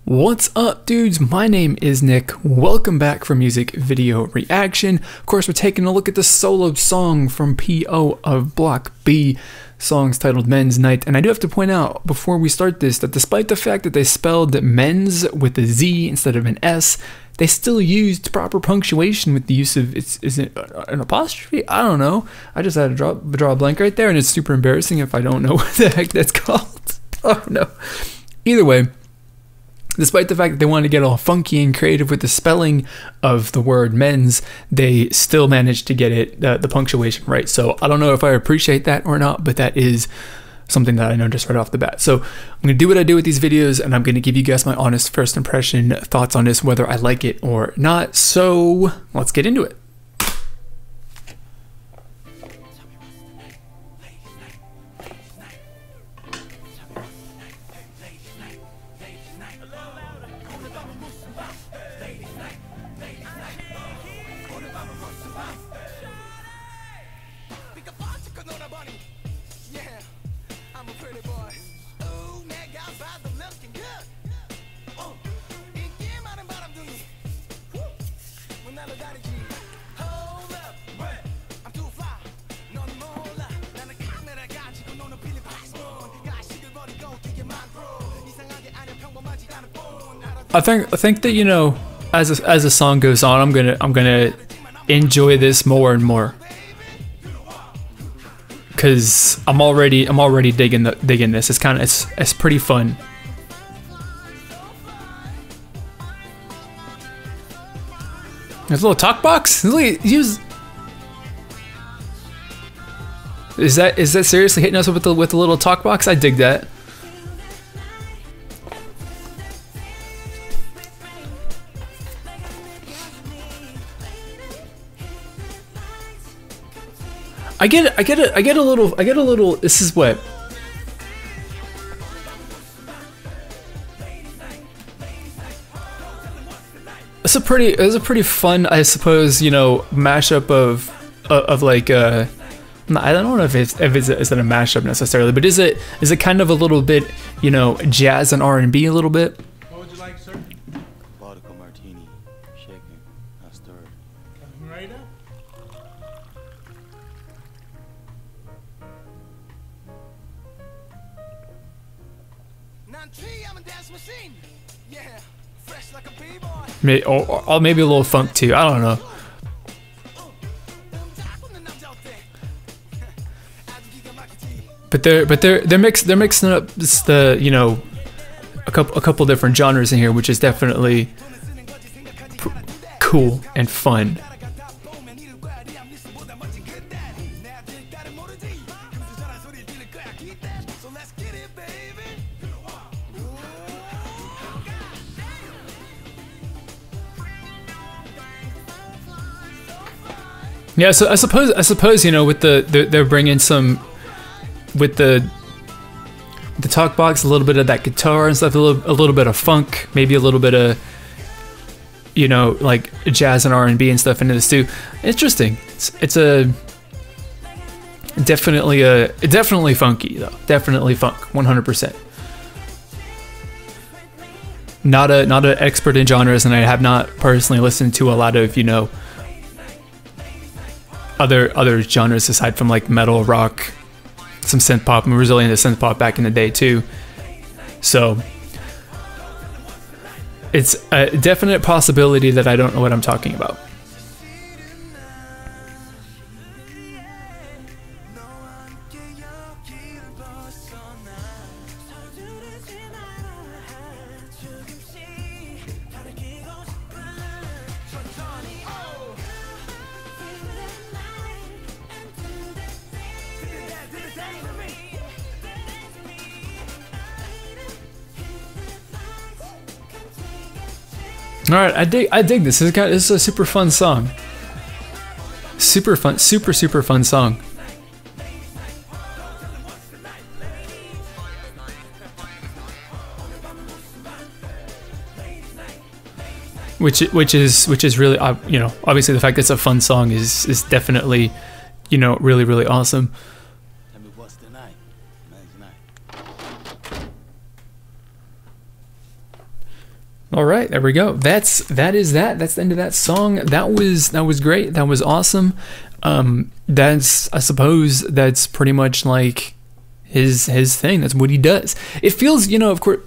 What's up, dudes? My name is Nick. Welcome back for music video reaction. Of course, we're taking a look at the solo song from P.O. of Block B. Song's titled Menz Night. And I do have to point out before we start this that despite the fact that they spelled men's with a Z instead of an S, they still used proper punctuation with the use of, is it an apostrophe? I don't know. I just had to draw a blank right there, and it's super embarrassing if I don't know what the heck that's called. Oh no. Either way, despite the fact that they wanted to get all funky and creative with the spelling of the word men's, they still managed to get it, the punctuation right. So I don't know if I appreciate that or not, but that is something that I noticed right off the bat. So I'm going to do what I do with these videos, and I'm going to give you guys my honest first impression thoughts on this, whether I like it or not. So let's get into it. I think that, you know, as the song goes on, I'm gonna enjoy this more and more, because I'm already digging this. It's pretty fun. There's a little talk box. Is that seriously hitting us with the little talk box? I dig that. I get a little. This is what. It's a pretty fun, I suppose, you know, mashup of like I don't know if it's a mashup necessarily, but is it kind of a little bit, you know, jazz and R&B a little bit? What would you like, sir? Vodka martini, shaken, not stirred. Right now? Maybe, or maybe a little funk too. I don't know. But they're mixing up the, you know, a couple different genres in here, which is definitely cool and fun. Yeah, so I suppose, you know, with they're bringing some, with the talk box, a little bit of that guitar and stuff, a little bit of funk, maybe a little bit of, you know, like jazz and R&B and stuff into this too. Interesting. It's definitely funky though. Definitely funk, 100%. Not an expert in genres, and I have not personally listened to a lot of, you know, other genres aside from like metal, rock, some synth pop. We were really into synth pop back in the day too, so it's a definite possibility that I don't know what I'm talking about. All right, I dig this. This is a super fun song. Super fun song. Which is really, you know, obviously the fact that it's a fun song is definitely, you know, really awesome. Tell me what's the night? Menz Night. All right, there we go. That's the end of that song. That was great. That was awesome. I suppose that's pretty much like his thing. That's what he does. It feels, you know, of course,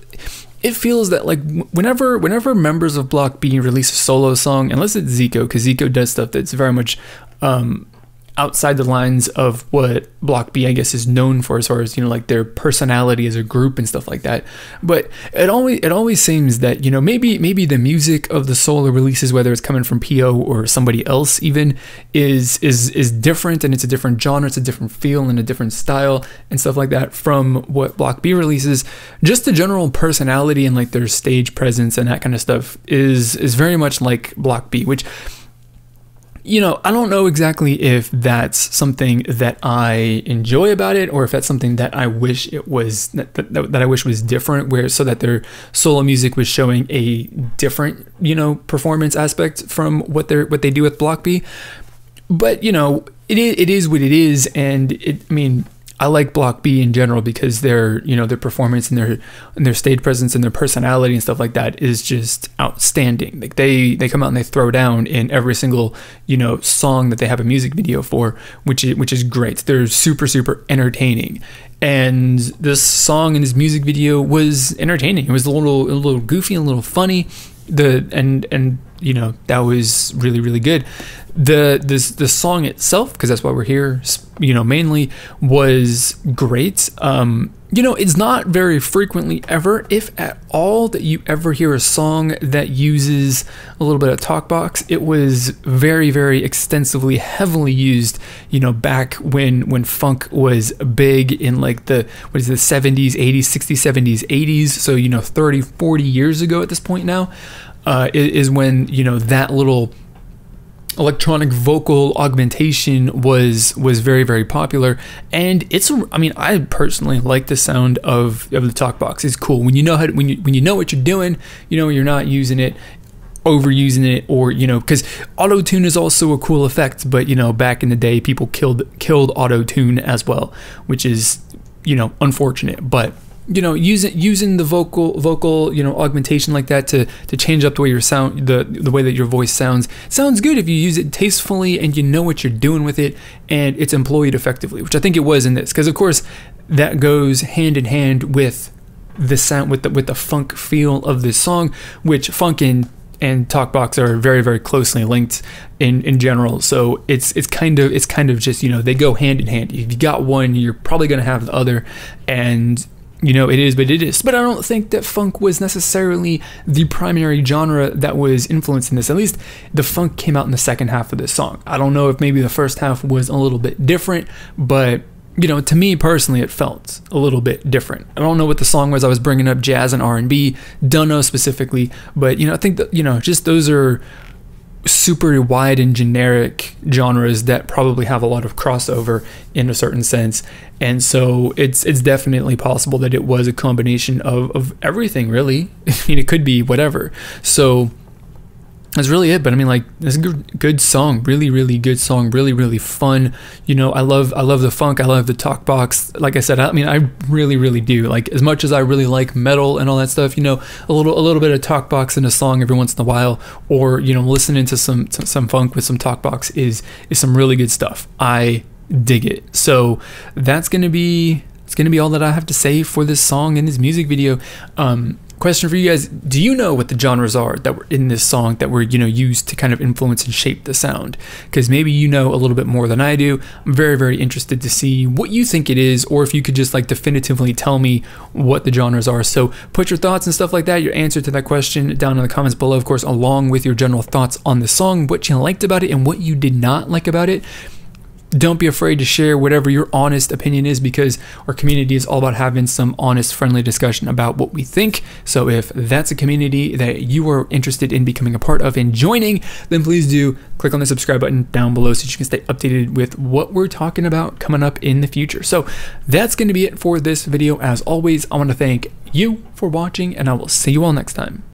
it feels that like whenever members of Block B release a solo song, unless it's Zico, because Zico does stuff that's very much outside the lines of what Block B, I guess, is known for, as far as, you know, like their personality as a group and stuff like that. But it always seems that, you know, maybe the music of the solo releases, whether it's coming from PO or somebody else even, is different, and it's a different genre, it's a different feel and a different style and stuff like that from what Block B releases. Just the general personality and like their stage presence and that kind of stuff is very much like Block B, which, you know, I don't know exactly if that's something that I enjoy about it, or if that's something that I wish it was, that I wish was different, where so that their solo music was showing a different, you know, performance aspect from what they do with Block B. But, you know, it is what it is, and I mean, I like Block B in general because their, you know, their performance and their stage presence and their personality and stuff like that is just outstanding. Like they come out and they throw down in every single, you know, song that they have a music video for, which is great. They're super entertaining, and this song and this music video was entertaining. It was a little goofy and a little funny. And you know, that was really good. The song itself, because that's why we're here, you know, mainly, was great. You know, it's not very frequently ever, if at all, that you ever hear a song that uses a little bit of talk box. It was very extensively, heavily used, you know, back when funk was big in like the 70s, 80s, 60s, 70s, 80s. So, you know, 30, 40 years ago at this point now, is when, you know, that little electronic vocal augmentation was very popular. And I mean, I personally like the sound of the talk box. It's cool when you know when you know what you're doing, you know, you're not using it, overusing it, or, you know, because auto-tune is also a cool effect, but, you know, back in the day people killed auto-tune as well, which is, you know, unfortunate. But, you know, using the vocal, you know, augmentation like that to change up the way your sound, the way that your voice sounds good if you use it tastefully and you know what you're doing with it, and it's employed effectively, which I think it was in this, because of course that goes hand in hand with the sound, with the funk feel of this song, which funk and talkbox are very closely linked in general. So it's kind of just, you know, they go hand in hand. If you got one, you're probably gonna have the other, and, you know, it is what it is. But I don't think that funk was necessarily the primary genre that was influencing this. At least the funk came out in the second half of this song. I don't know if maybe the first half was a little bit different, but, you know, to me personally, it felt a little bit different. I don't know what the song was. I was bringing up jazz and R&B. Don't know specifically, but, you know, I think that, you know, just those are super wide and generic genres that probably have a lot of crossover in a certain sense. And so it's definitely possible that it was a combination of everything, really. I mean, it could be whatever. So that's really it. But I mean, like, it's a good song, really good song, really fun. You know, I love the funk, I love the talk box. Like I said, I mean, I really do. Like, as much as I really like metal and all that stuff, you know, a little bit of talk box in a song every once in a while, or, you know, listening to some funk with some talk box is some really good stuff. I dig it. So that's gonna be all that I have to say for this song and this music video. Question for you guys: do you know what the genres are that were in this song that were, you know, used to kind of influence and shape the sound? Because maybe you know a little bit more than I do. I'm very interested to see what you think it is, or if you could just like definitively tell me what the genres are. So put your thoughts and stuff like that, your answer to that question, down in the comments below, of course, along with your general thoughts on the song, what you liked about it and what you did not like about it. Don't be afraid to share whatever your honest opinion is, because our community is all about having some honest, friendly discussion about what we think. So if that's a community that you are interested in becoming a part of and joining, then please do click on the subscribe button down below so you can stay updated with what we're talking about coming up in the future. So that's going to be it for this video. As always, I want to thank you for watching, and I will see you all next time.